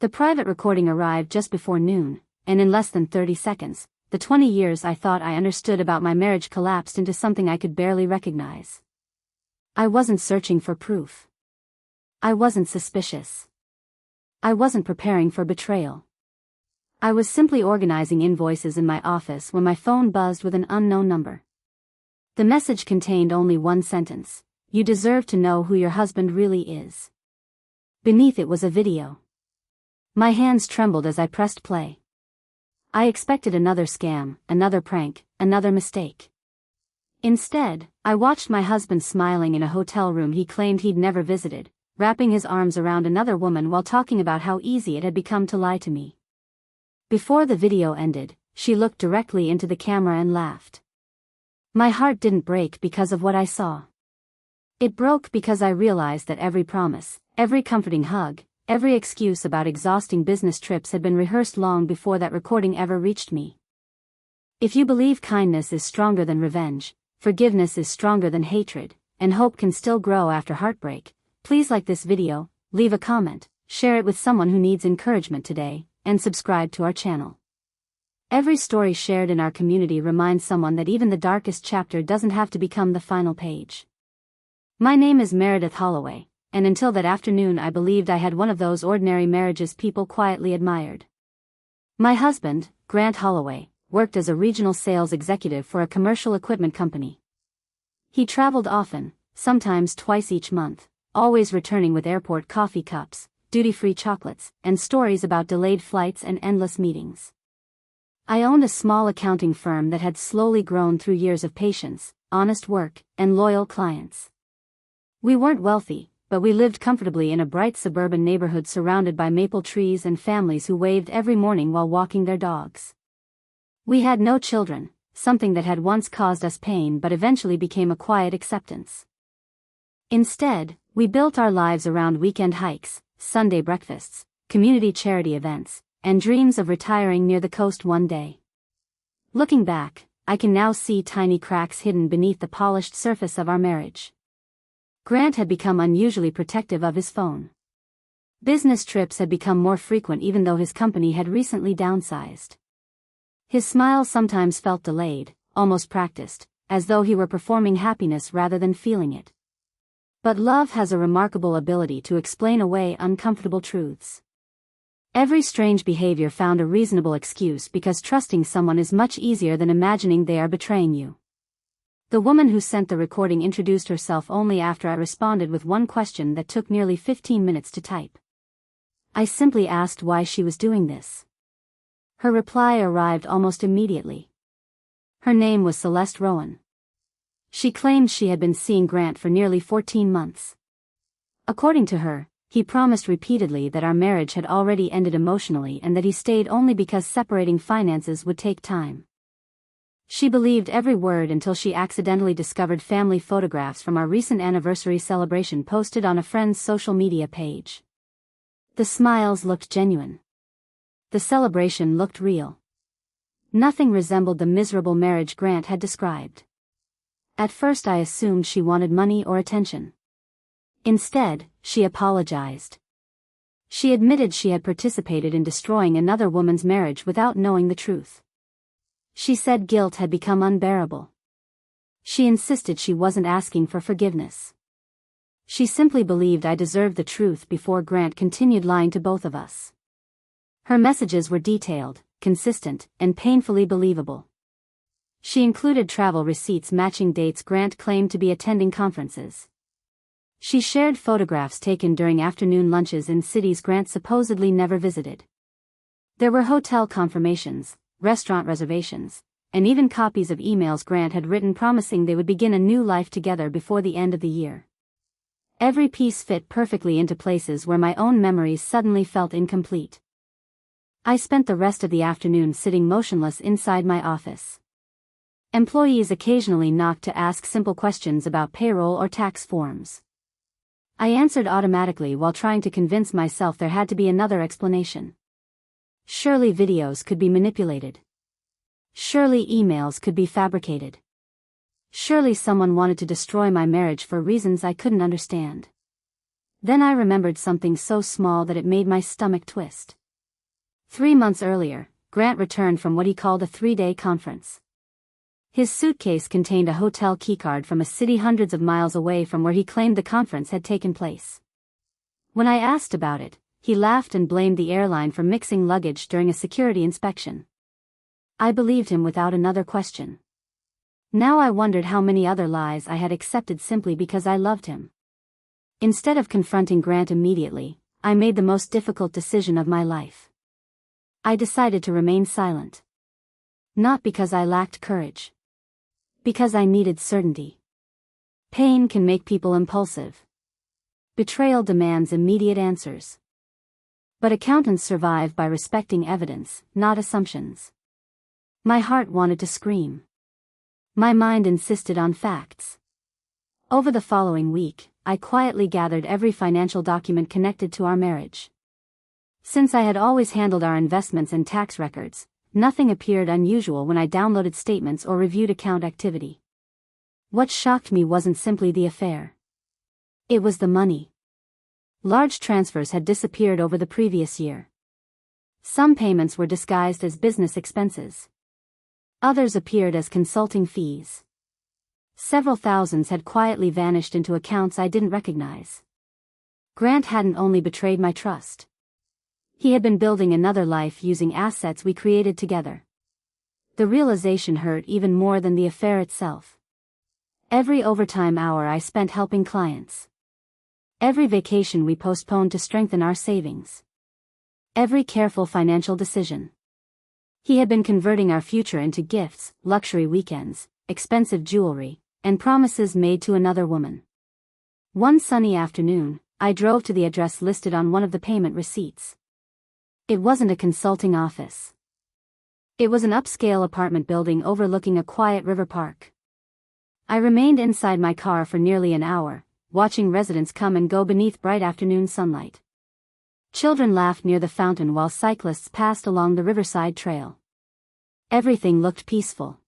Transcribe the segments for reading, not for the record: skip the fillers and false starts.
The private recording arrived just before noon, and in less than 30 seconds, the 20 years I thought I understood about my marriage collapsed into something I could barely recognize. I wasn't searching for proof. I wasn't suspicious. I wasn't preparing for betrayal. I was simply organizing invoices in my office when my phone buzzed with an unknown number. The message contained only one sentence: "You deserve to know who your husband really is." Beneath it was a video. My hands trembled as I pressed play. I expected another scam, another prank, another mistake. Instead, I watched my husband smiling in a hotel room he claimed he'd never visited, wrapping his arms around another woman while talking about how easy it had become to lie to me. Before the video ended, she looked directly into the camera and laughed. My heart didn't break because of what I saw. It broke because I realized that every promise, every comforting hug, every excuse about exhausting business trips had been rehearsed long before that recording ever reached me. If you believe kindness is stronger than revenge, forgiveness is stronger than hatred, and hope can still grow after heartbreak, please like this video, leave a comment, share it with someone who needs encouragement today, and subscribe to our channel. Every story shared in our community reminds someone that even the darkest chapter doesn't have to become the final page. My name is Meredith Holloway, and until that afternoon I believed I had one of those ordinary marriages people quietly admired. My husband, Grant Holloway, worked as a regional sales executive for a commercial equipment company. He traveled often, sometimes twice each month, always returning with airport coffee cups, duty-free chocolates, and stories about delayed flights and endless meetings. I owned a small accounting firm that had slowly grown through years of patience, honest work, and loyal clients. We weren't wealthy, but we lived comfortably in a bright suburban neighborhood surrounded by maple trees and families who waved every morning while walking their dogs. We had no children, something that had once caused us pain but eventually became a quiet acceptance. Instead, we built our lives around weekend hikes, Sunday breakfasts, community charity events, and dreams of retiring near the coast one day. Looking back, I can now see tiny cracks hidden beneath the polished surface of our marriage. Grant had become unusually protective of his phone. Business trips had become more frequent even though his company had recently downsized. His smile sometimes felt delayed, almost practiced, as though he were performing happiness rather than feeling it. But love has a remarkable ability to explain away uncomfortable truths. Every strange behavior found a reasonable excuse because trusting someone is much easier than imagining they are betraying you. The woman who sent the recording introduced herself only after I responded with one question that took nearly 15 minutes to type. I simply asked why she was doing this. Her reply arrived almost immediately. Her name was Celeste Rowan. She claimed she had been seeing Grant for nearly 14 months. According to her, he promised repeatedly that our marriage had already ended emotionally and that he stayed only because separating finances would take time. She believed every word until she accidentally discovered family photographs from our recent anniversary celebration posted on a friend's social media page. The smiles looked genuine. The celebration looked real. Nothing resembled the miserable marriage Grant had described. At first I assumed she wanted money or attention. Instead, she apologized. She admitted she had participated in destroying another woman's marriage without knowing the truth. She said guilt had become unbearable. She insisted she wasn't asking for forgiveness. She simply believed I deserved the truth before Grant continued lying to both of us. Her messages were detailed, consistent, and painfully believable. She included travel receipts matching dates Grant claimed to be attending conferences. She shared photographs taken during afternoon lunches in cities Grant supposedly never visited. There were hotel confirmations, restaurant reservations, and even copies of emails Grant had written promising they would begin a new life together before the end of the year. Every piece fit perfectly into places where my own memories suddenly felt incomplete. I spent the rest of the afternoon sitting motionless inside my office. Employees occasionally knocked to ask simple questions about payroll or tax forms. I answered automatically while trying to convince myself there had to be another explanation. Surely videos could be manipulated. Surely emails could be fabricated. Surely someone wanted to destroy my marriage for reasons I couldn't understand. Then I remembered something so small that it made my stomach twist. 3 months earlier, Grant returned from what he called a 3-day conference. His suitcase contained a hotel keycard from a city hundreds of miles away from where he claimed the conference had taken place. When I asked about it, he laughed and blamed the airline for mixing luggage during a security inspection. I believed him without another question. Now I wondered how many other lies I had accepted simply because I loved him. Instead of confronting Grant immediately, I made the most difficult decision of my life. I decided to remain silent. Not because I lacked courage. Because I needed certainty. Pain can make people impulsive. Betrayal demands immediate answers. But accountants survive by respecting evidence, not assumptions. My heart wanted to scream. My mind insisted on facts. Over the following week, I quietly gathered every financial document connected to our marriage. Since I had always handled our investments and tax records, nothing appeared unusual when I downloaded statements or reviewed account activity. What shocked me wasn't simply the affair. It was the money. Large transfers had disappeared over the previous year. Some payments were disguised as business expenses. Others appeared as consulting fees. Several thousands had quietly vanished into accounts I didn't recognize. Grant hadn't only betrayed my trust. He had been building another life using assets we created together. The realization hurt even more than the affair itself. Every overtime hour I spent helping clients. Every vacation we postponed to strengthen our savings. Every careful financial decision. He had been converting our future into gifts, luxury weekends, expensive jewelry, and promises made to another woman. One sunny afternoon, I drove to the address listed on one of the payment receipts. It wasn't a consulting office. It was an upscale apartment building overlooking a quiet river park. I remained inside my car for nearly an hour, watching residents come and go beneath bright afternoon sunlight. Children laughed near the fountain while cyclists passed along the riverside trail. Everything looked peaceful.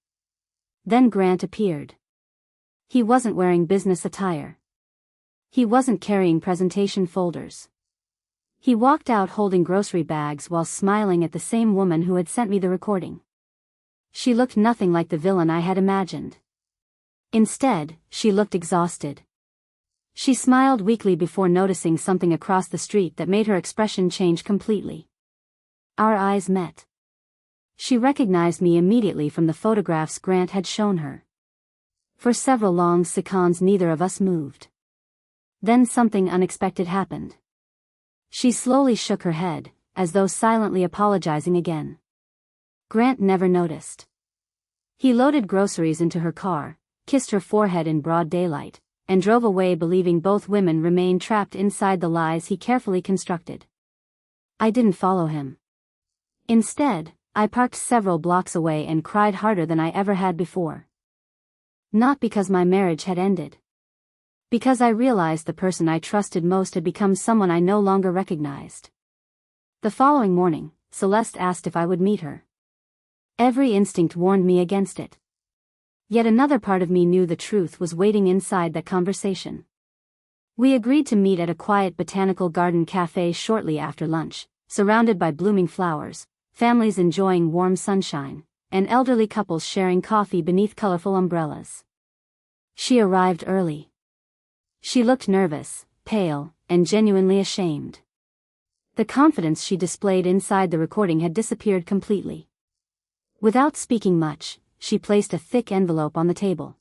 Then Grant appeared. He wasn't wearing business attire. He wasn't carrying presentation folders. He walked out holding grocery bags while smiling at the same woman who had sent me the recording. She looked nothing like the villain I had imagined. Instead, she looked exhausted. She smiled weakly before noticing something across the street that made her expression change completely. Our eyes met. She recognized me immediately from the photographs Grant had shown her. For several long seconds neither of us moved. Then something unexpected happened. She slowly shook her head, as though silently apologizing again. Grant never noticed. He loaded groceries into her car, kissed her forehead in broad daylight, and drove away believing both women remained trapped inside the lies he carefully constructed. I didn't follow him. Instead, I parked several blocks away and cried harder than I ever had before. Not because my marriage had ended. Because I realized the person I trusted most had become someone I no longer recognized. The following morning, Celeste asked if I would meet her. Every instinct warned me against it. Yet another part of me knew the truth was waiting inside that conversation. We agreed to meet at a quiet botanical garden cafe shortly after lunch, surrounded by blooming flowers, families enjoying warm sunshine, and elderly couples sharing coffee beneath colorful umbrellas. She arrived early. She looked nervous, pale, and genuinely ashamed. The confidence she displayed inside the recording had disappeared completely. Without speaking much, she placed a thick envelope on the table.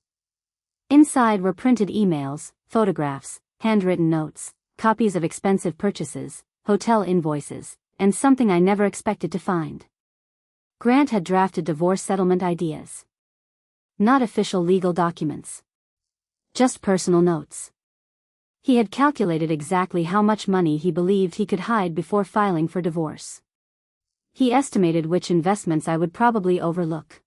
Inside were printed emails, photographs, handwritten notes, copies of expensive purchases, hotel invoices, and something I never expected to find. Grant had drafted divorce settlement ideas. Not official legal documents. Just personal notes. He had calculated exactly how much money he believed he could hide before filing for divorce. He estimated which investments I would probably overlook.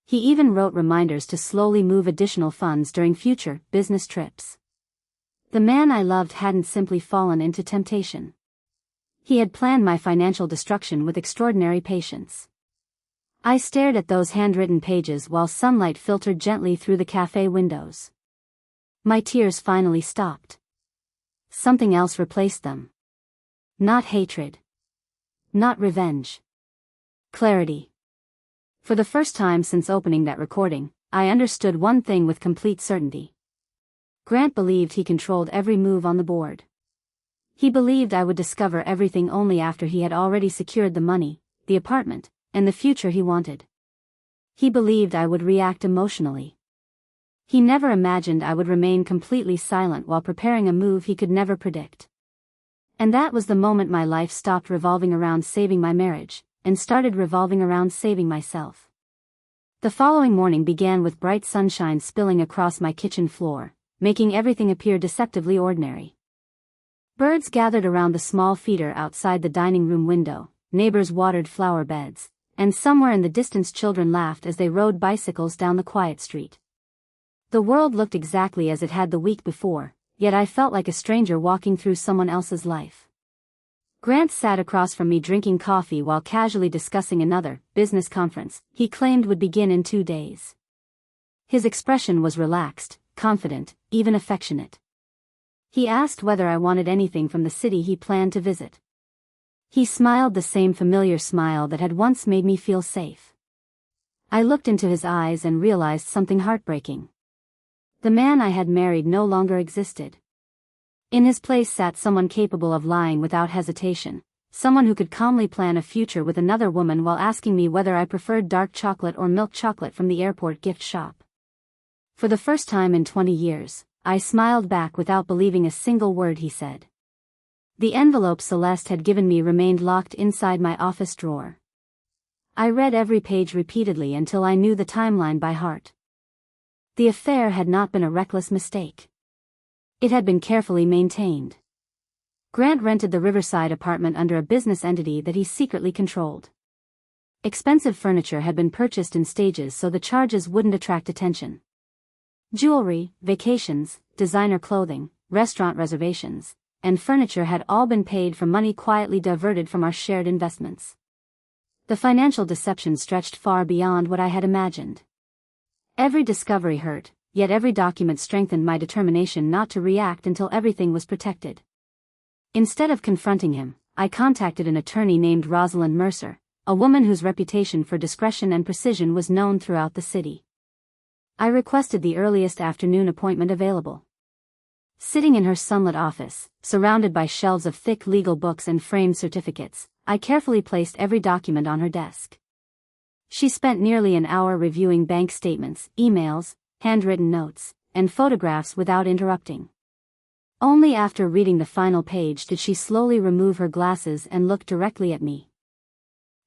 He even wrote reminders to slowly move additional funds during future business trips. The man I loved hadn't simply fallen into temptation. He had planned my financial destruction with extraordinary patience. I stared at those handwritten pages while sunlight filtered gently through the cafe windows. My tears finally stopped. something else replaced them. Not hatred. Not revenge. Clarity. For the first time since opening that recording, I understood one thing with complete certainty. Grant believed he controlled every move on the board. He believed I would discover everything only after he had already secured the money, the apartment, and the future he wanted. He believed I would react emotionally. He never imagined I would remain completely silent while preparing a move he could never predict. And that was the moment my life stopped revolving around saving my marriage, and started revolving around saving myself. The following morning began with bright sunshine spilling across my kitchen floor, making everything appear deceptively ordinary. Birds gathered around the small feeder outside the dining room window, neighbors watered flower beds, and somewhere in the distance children laughed as they rode bicycles down the quiet street. The world looked exactly as it had the week before, yet I felt like a stranger walking through someone else's life. Grant sat across from me drinking coffee while casually discussing another business conference he claimed would begin in 2 days. His expression was relaxed, confident, even affectionate. He asked whether I wanted anything from the city he planned to visit. He smiled the same familiar smile that had once made me feel safe. I looked into his eyes and realized something heartbreaking. The man I had married no longer existed. In his place sat someone capable of lying without hesitation, someone who could calmly plan a future with another woman while asking me whether I preferred dark chocolate or milk chocolate from the airport gift shop. For the first time in 20 years, I smiled back without believing a single word he said. The envelope Celeste had given me remained locked inside my office drawer. I read every page repeatedly until I knew the timeline by heart. The affair had not been a reckless mistake. It had been carefully maintained. Grant rented the Riverside apartment under a business entity that he secretly controlled. Expensive furniture had been purchased in stages so the charges wouldn't attract attention. Jewelry, vacations, designer clothing, restaurant reservations, and furniture had all been paid from money quietly diverted from our shared investments. The financial deception stretched far beyond what I had imagined. Every discovery hurt, yet every document strengthened my determination not to react until everything was protected. Instead of confronting him, I contacted an attorney named Rosalind Mercer, a woman whose reputation for discretion and precision was known throughout the city. I requested the earliest afternoon appointment available. Sitting in her sunlit office, surrounded by shelves of thick legal books and framed certificates, I carefully placed every document on her desk. She spent nearly an hour reviewing bank statements, emails, handwritten notes, and photographs without interrupting. Only after reading the final page did she slowly remove her glasses and look directly at me.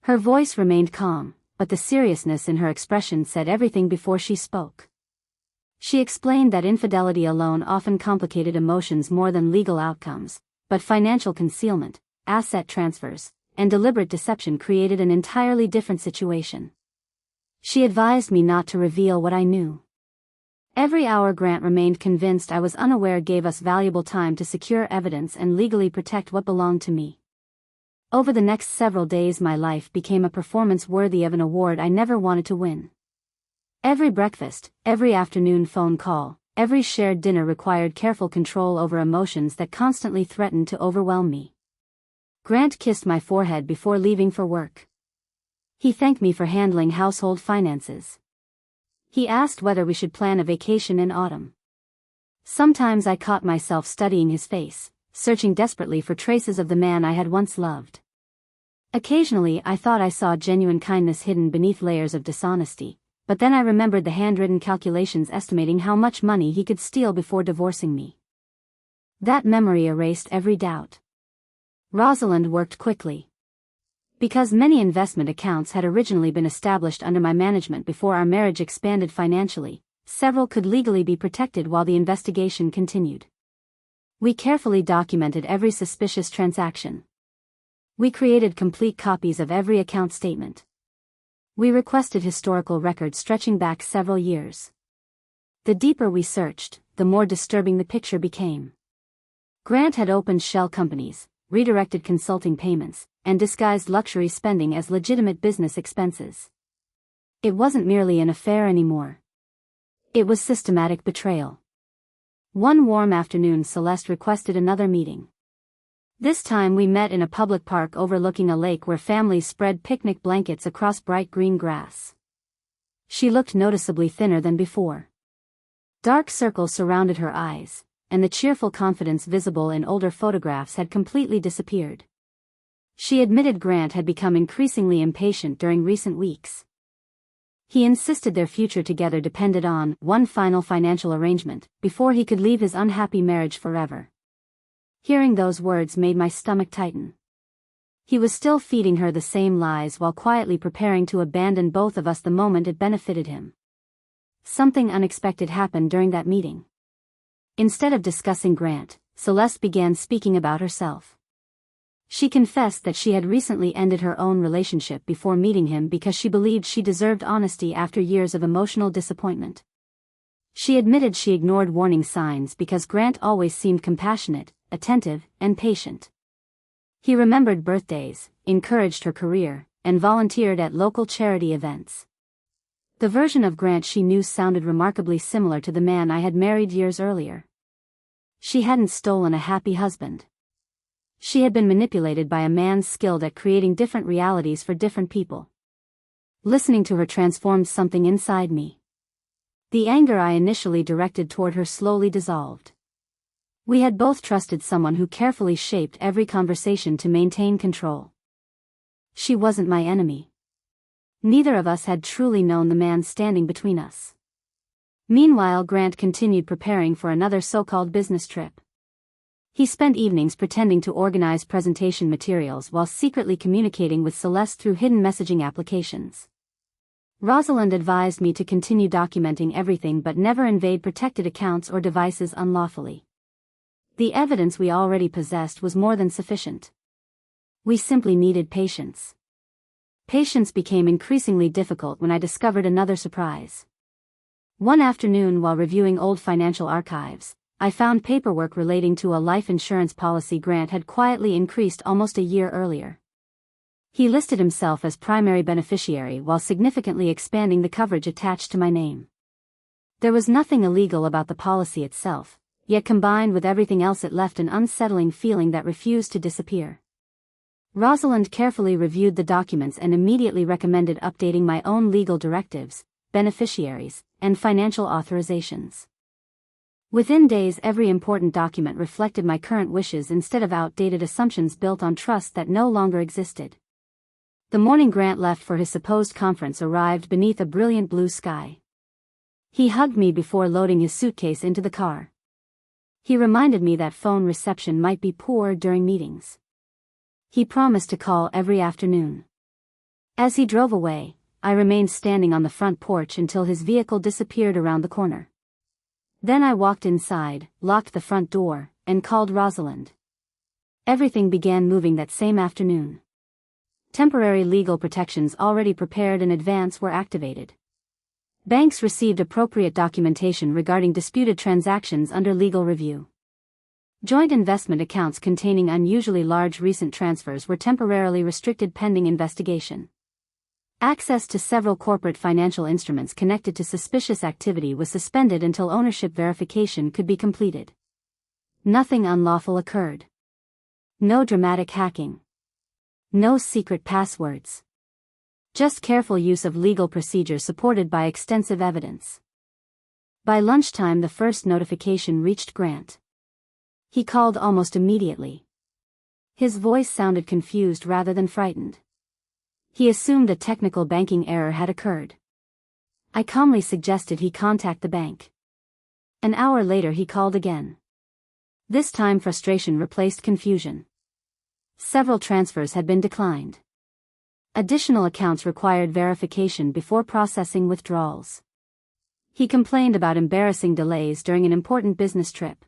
Her voice remained calm, but the seriousness in her expression said everything before she spoke. She explained that infidelity alone often complicated emotions more than legal outcomes, but financial concealment, asset transfers, and deliberate deception created an entirely different situation. She advised me not to reveal what I knew. Every hour Grant remained convinced I was unaware gave us valuable time to secure evidence and legally protect what belonged to me. Over the next several days my life became a performance worthy of an award I never wanted to win. Every breakfast, every afternoon phone call, every shared dinner required careful control over emotions that constantly threatened to overwhelm me. Grant kissed my forehead before leaving for work. He thanked me for handling household finances. He asked whether we should plan a vacation in autumn. Sometimes I caught myself studying his face, searching desperately for traces of the man I had once loved. Occasionally I thought I saw genuine kindness hidden beneath layers of dishonesty, but then I remembered the handwritten calculations estimating how much money he could steal before divorcing me. That memory erased every doubt. Rosalind worked quickly. Because many investment accounts had originally been established under my management before our marriage expanded financially, several could legally be protected while the investigation continued. We carefully documented every suspicious transaction. We created complete copies of every account statement. We requested historical records stretching back several years. The deeper we searched, the more disturbing the picture became. Grant had opened shell companies, redirected consulting payments, and disguised luxury spending as legitimate business expenses. It wasn't merely an affair anymore. It was systematic betrayal. One warm afternoon Celeste requested another meeting. This time we met in a public park overlooking a lake where families spread picnic blankets across bright green grass. She looked noticeably thinner than before. Dark circles surrounded her eyes, and the cheerful confidence visible in older photographs had completely disappeared. She admitted Grant had become increasingly impatient during recent weeks. He insisted their future together depended on one final financial arrangement before he could leave his unhappy marriage forever. Hearing those words made my stomach tighten. He was still feeding her the same lies while quietly preparing to abandon both of us the moment it benefited him. Something unexpected happened during that meeting. Instead of discussing Grant, Celeste began speaking about herself. She confessed that she had recently ended her own relationship before meeting him because she believed she deserved honesty after years of emotional disappointment. She admitted she ignored warning signs because Grant always seemed compassionate, attentive, and patient. He remembered birthdays, encouraged her career, and volunteered at local charity events. The version of Grant she knew sounded remarkably similar to the man I had married years earlier. She hadn't stolen a happy husband. She had been manipulated by a man skilled at creating different realities for different people. Listening to her transformed something inside me. The anger I initially directed toward her slowly dissolved. We had both trusted someone who carefully shaped every conversation to maintain control. She wasn't my enemy. Neither of us had truly known the man standing between us. Meanwhile, Grant continued preparing for another so-called business trip. He spent evenings pretending to organize presentation materials while secretly communicating with Celeste through hidden messaging applications. Rosalind advised me to continue documenting everything but never invade protected accounts or devices unlawfully. The evidence we already possessed was more than sufficient. We simply needed patience. Patience became increasingly difficult when I discovered another surprise. One afternoon while reviewing old financial archives, I found paperwork relating to a life insurance policy Grant had quietly increased almost a year earlier. He listed himself as primary beneficiary while significantly expanding the coverage attached to my name. There was nothing illegal about the policy itself, yet combined with everything else it left an unsettling feeling that refused to disappear. Rosalind carefully reviewed the documents and immediately recommended updating my own legal directives, beneficiaries, and financial authorizations. Within days every important document reflected my current wishes instead of outdated assumptions built on trust that no longer existed. The morning Grant left for his supposed conference arrived beneath a brilliant blue sky. He hugged me before loading his suitcase into the car. He reminded me that phone reception might be poor during meetings. He promised to call every afternoon. As he drove away, I remained standing on the front porch until his vehicle disappeared around the corner. Then I walked inside, locked the front door, and called Rosalind. Everything began moving that same afternoon. Temporary legal protections already prepared in advance were activated. Banks received appropriate documentation regarding disputed transactions under legal review. Joint investment accounts containing unusually large recent transfers were temporarily restricted pending investigation. Access to several corporate financial instruments connected to suspicious activity was suspended until ownership verification could be completed. Nothing unlawful occurred. No dramatic hacking. No secret passwords. Just careful use of legal procedures supported by extensive evidence. By lunchtime the first notification reached Grant. He called almost immediately. His voice sounded confused rather than frightened. He assumed a technical banking error had occurred. I calmly suggested he contact the bank. An hour later he called again. This time frustration replaced confusion. Several transfers had been declined. Additional accounts required verification before processing withdrawals. He complained about embarrassing delays during an important business trip.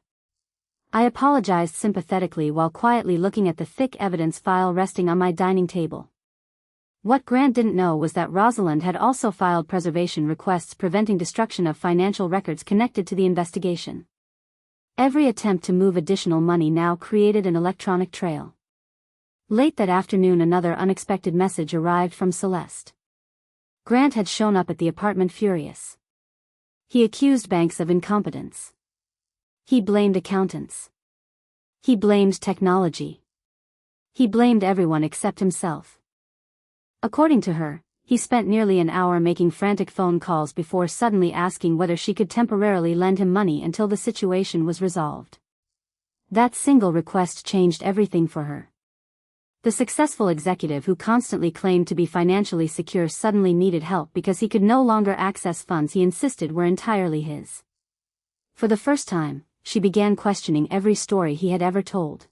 I apologized sympathetically while quietly looking at the thick evidence file resting on my dining table. What Grant didn't know was that Rosalind had also filed preservation requests preventing destruction of financial records connected to the investigation. Every attempt to move additional money now created an electronic trail. Late that afternoon another unexpected message arrived from Celeste. Grant had shown up at the apartment furious. He accused banks of incompetence. He blamed accountants. He blamed technology. He blamed everyone except himself. According to her, he spent nearly an hour making frantic phone calls before suddenly asking whether she could temporarily lend him money until the situation was resolved. That single request changed everything for her. The successful executive who constantly claimed to be financially secure suddenly needed help because he could no longer access funds he insisted were entirely his. For the first time, she began questioning every story he had ever told.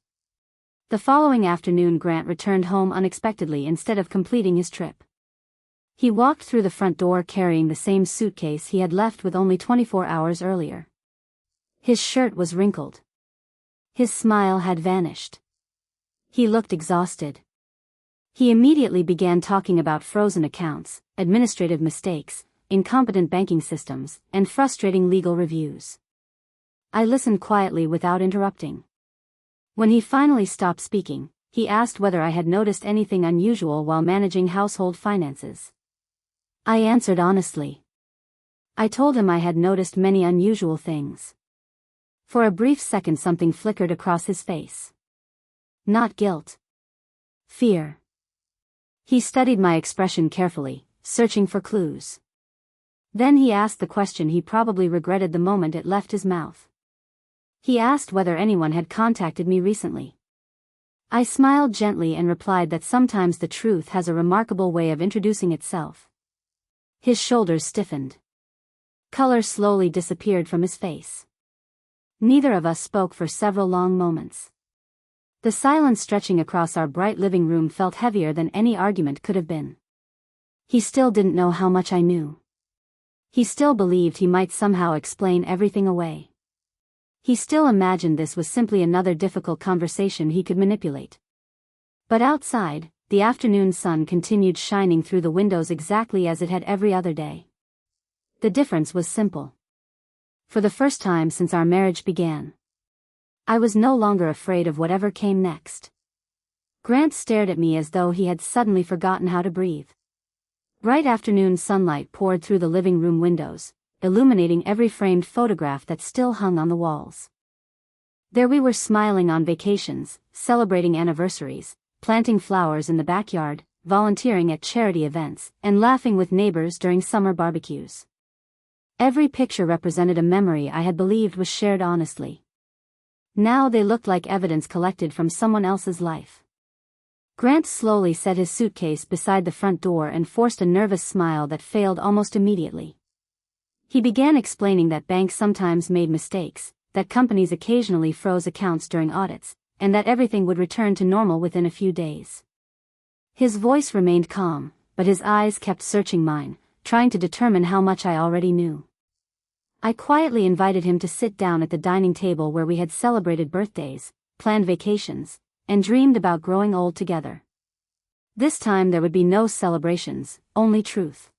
The following afternoon Grant returned home unexpectedly instead of completing his trip. He walked through the front door carrying the same suitcase he had left with only 24 hours earlier. His shirt was wrinkled. His smile had vanished. He looked exhausted. He immediately began talking about frozen accounts, administrative mistakes, incompetent banking systems, and frustrating legal reviews. I listened quietly without interrupting. When he finally stopped speaking, he asked whether I had noticed anything unusual while managing household finances. I answered honestly. I told him I had noticed many unusual things. For a brief second something flickered across his face. Not guilt. Fear. He studied my expression carefully, searching for clues. Then he asked the question he probably regretted the moment it left his mouth. He asked whether anyone had contacted me recently. I smiled gently and replied that sometimes the truth has a remarkable way of introducing itself. His shoulders stiffened. Color slowly disappeared from his face. Neither of us spoke for several long moments. The silence stretching across our bright living room felt heavier than any argument could have been. He still didn't know how much I knew. He still believed he might somehow explain everything away. He still imagined this was simply another difficult conversation he could manipulate. But outside, the afternoon sun continued shining through the windows exactly as it had every other day. The difference was simple. For the first time since our marriage began, I was no longer afraid of whatever came next. Grant stared at me as though he had suddenly forgotten how to breathe. Bright afternoon sunlight poured through the living room windows, illuminating every framed photograph that still hung on the walls. There we were smiling on vacations, celebrating anniversaries, planting flowers in the backyard, volunteering at charity events, and laughing with neighbors during summer barbecues. Every picture represented a memory I had believed was shared honestly. Now they looked like evidence collected from someone else's life. Grant slowly set his suitcase beside the front door and forced a nervous smile that failed almost immediately. He began explaining that banks sometimes made mistakes, that companies occasionally froze accounts during audits, and that everything would return to normal within a few days. His voice remained calm, but his eyes kept searching mine, trying to determine how much I already knew. I quietly invited him to sit down at the dining table where we had celebrated birthdays, planned vacations, and dreamed about growing old together. This time there would be no celebrations, only truth.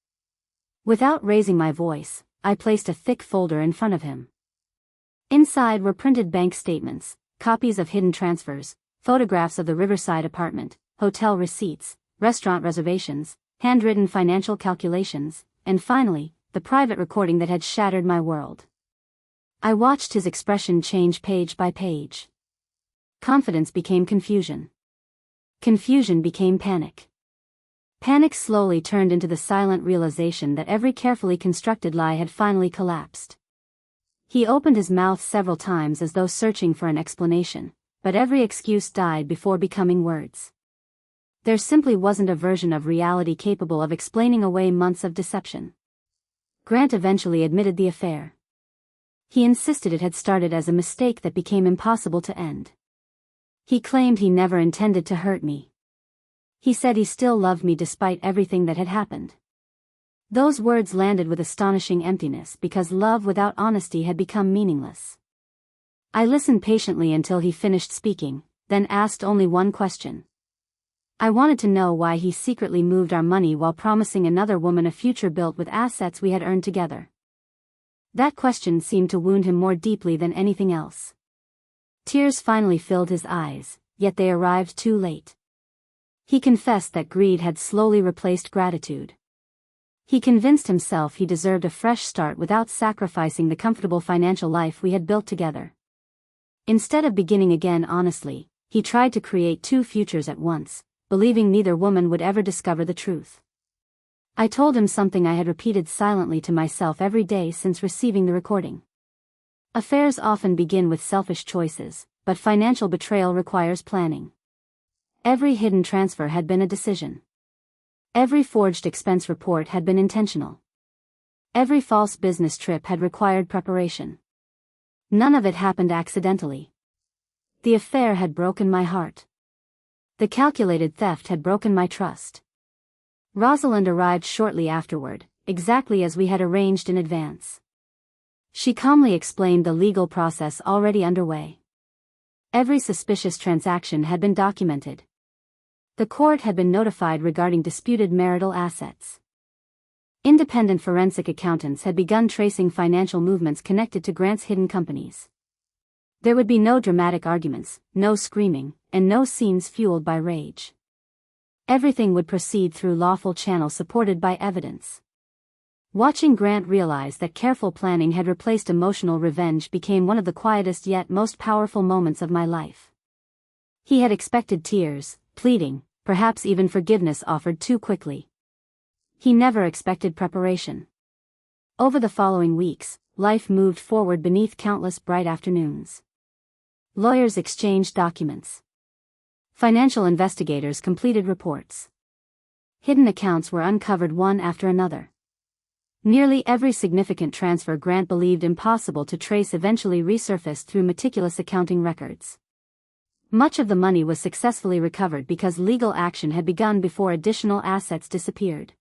Without raising my voice, I placed a thick folder in front of him. Inside were printed bank statements, copies of hidden transfers, photographs of the Riverside apartment, hotel receipts, restaurant reservations, handwritten financial calculations, and finally, the private recording that had shattered my world. I watched his expression change page by page. Confidence became confusion. Confusion became panic. Panic slowly turned into the silent realization that every carefully constructed lie had finally collapsed. He opened his mouth several times as though searching for an explanation, but every excuse died before becoming words. There simply wasn't a version of reality capable of explaining away months of deception. Grant eventually admitted the affair. He insisted it had started as a mistake that became impossible to end. He claimed he never intended to hurt me. He said he still loved me despite everything that had happened. Those words landed with astonishing emptiness because love without honesty had become meaningless. I listened patiently until he finished speaking, then asked only one question. I wanted to know why he secretly moved our money while promising another woman a future built with assets we had earned together. That question seemed to wound him more deeply than anything else. Tears finally filled his eyes, yet they arrived too late. He confessed that greed had slowly replaced gratitude. He convinced himself he deserved a fresh start without sacrificing the comfortable financial life we had built together. Instead of beginning again honestly, he tried to create two futures at once, believing neither woman would ever discover the truth. I told him something I had repeated silently to myself every day since receiving the recording. Affairs often begin with selfish choices, but financial betrayal requires planning. Every hidden transfer had been a decision. Every forged expense report had been intentional. Every false business trip had required preparation. None of it happened accidentally. The affair had broken my heart. The calculated theft had broken my trust. Rosalind arrived shortly afterward, exactly as we had arranged in advance. She calmly explained the legal process already underway. Every suspicious transaction had been documented. The court had been notified regarding disputed marital assets. Independent forensic accountants had begun tracing financial movements connected to Grant's hidden companies. There would be no dramatic arguments, no screaming, and no scenes fueled by rage. Everything would proceed through lawful channels supported by evidence. Watching Grant realize that careful planning had replaced emotional revenge became one of the quietest yet most powerful moments of my life. He had expected tears, pleading, perhaps even forgiveness offered too quickly. He never expected preparation. Over the following weeks, life moved forward beneath countless bright afternoons. Lawyers exchanged documents. Financial investigators completed reports. Hidden accounts were uncovered one after another. Nearly every significant transfer Grant believed impossible to trace eventually resurfaced through meticulous accounting records. Much of the money was successfully recovered because legal action had begun before additional assets disappeared.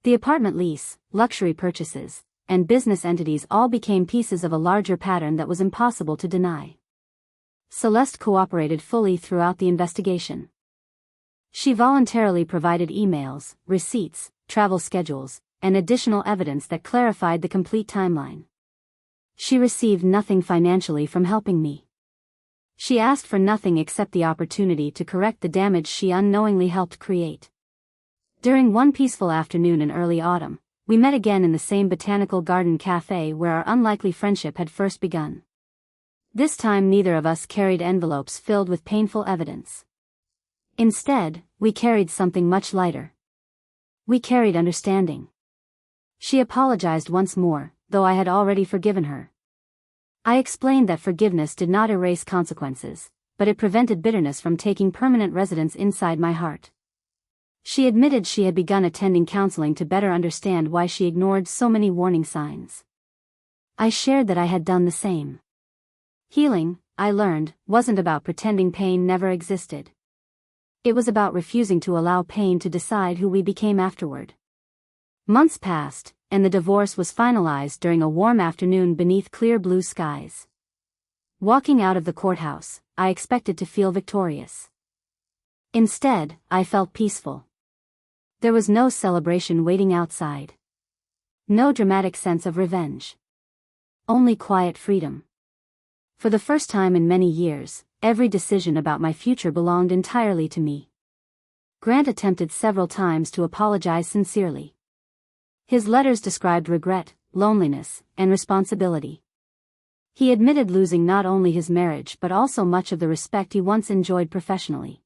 The apartment lease, luxury purchases, and business entities all became pieces of a larger pattern that was impossible to deny. Celeste cooperated fully throughout the investigation. She voluntarily provided emails, receipts, travel schedules, and additional evidence that clarified the complete timeline. She received nothing financially from helping me. She asked for nothing except the opportunity to correct the damage she unknowingly helped create. During one peaceful afternoon in early autumn, we met again in the same botanical garden cafe where our unlikely friendship had first begun. This time neither of us carried envelopes filled with painful evidence. Instead, we carried something much lighter. We carried understanding. She apologized once more, though I had already forgiven her. I explained that forgiveness did not erase consequences, but it prevented bitterness from taking permanent residence inside my heart. She admitted she had begun attending counseling to better understand why she ignored so many warning signs. I shared that I had done the same. Healing, I learned, wasn't about pretending pain never existed. It was about refusing to allow pain to decide who we became afterward. Months passed, and the divorce was finalized during a warm afternoon beneath clear blue skies. Walking out of the courthouse, I expected to feel victorious. Instead, I felt peaceful. There was no celebration waiting outside. No dramatic sense of revenge. Only quiet freedom. For the first time in many years, every decision about my future belonged entirely to me. Grant attempted several times to apologize sincerely. His letters described regret, loneliness, and responsibility. He admitted losing not only his marriage but also much of the respect he once enjoyed professionally.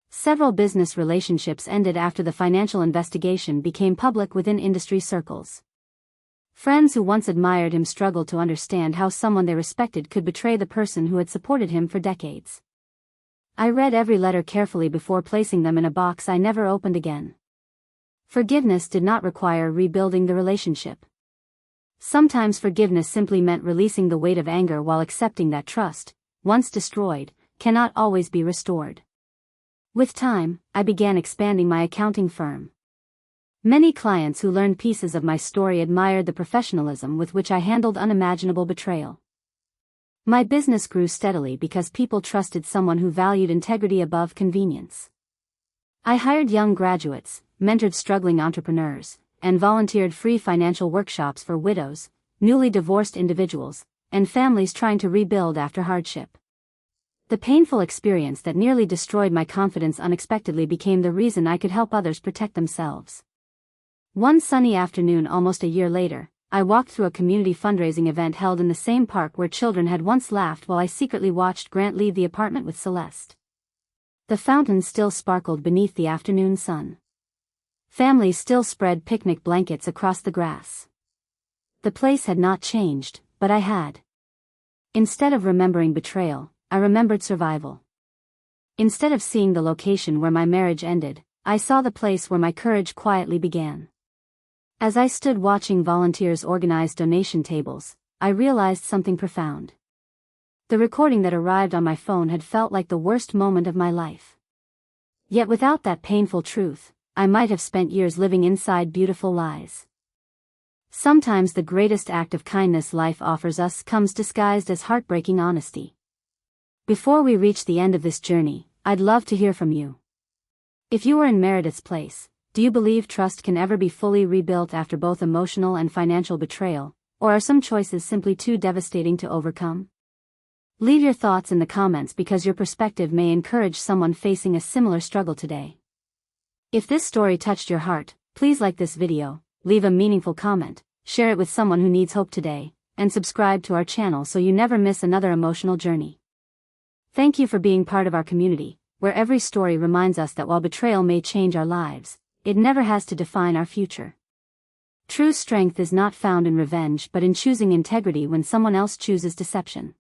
Several business relationships ended after the financial investigation became public within industry circles. Friends who once admired him struggled to understand how someone they respected could betray the person who had supported him for decades. I read every letter carefully before placing them in a box I never opened again. Forgiveness did not require rebuilding the relationship. Sometimes forgiveness simply meant releasing the weight of anger while accepting that trust, once destroyed, cannot always be restored. With time, I began expanding my accounting firm. Many clients who learned pieces of my story admired the professionalism with which I handled unimaginable betrayal. My business grew steadily because people trusted someone who valued integrity above convenience. I hired young graduates, mentored struggling entrepreneurs, and volunteered free financial workshops for widows, newly divorced individuals, and families trying to rebuild after hardship. The painful experience that nearly destroyed my confidence unexpectedly became the reason I could help others protect themselves. One sunny afternoon almost a year later, I walked through a community fundraising event held in the same park where children had once laughed while I secretly watched Grant leave the apartment with Celeste. The fountain still sparkled beneath the afternoon sun. Families still spread picnic blankets across the grass. The place had not changed, but I had. Instead of remembering betrayal, I remembered survival. Instead of seeing the location where my marriage ended, I saw the place where my courage quietly began. As I stood watching volunteers organize donation tables, I realized something profound. The recording that arrived on my phone had felt like the worst moment of my life. Yet without that painful truth, I might have spent years living inside beautiful lies. Sometimes the greatest act of kindness life offers us comes disguised as heartbreaking honesty. Before we reach the end of this journey, I'd love to hear from you. If you were in Meredith's place, do you believe trust can ever be fully rebuilt after both emotional and financial betrayal, or are some choices simply too devastating to overcome? Leave your thoughts in the comments because your perspective may encourage someone facing a similar struggle today. If this story touched your heart, please like this video, leave a meaningful comment, share it with someone who needs hope today, and subscribe to our channel so you never miss another emotional journey. Thank you for being part of our community, where every story reminds us that while betrayal may change our lives, it never has to define our future. True strength is not found in revenge but in choosing integrity when someone else chooses deception.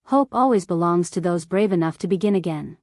Hope always belongs to those brave enough to begin again.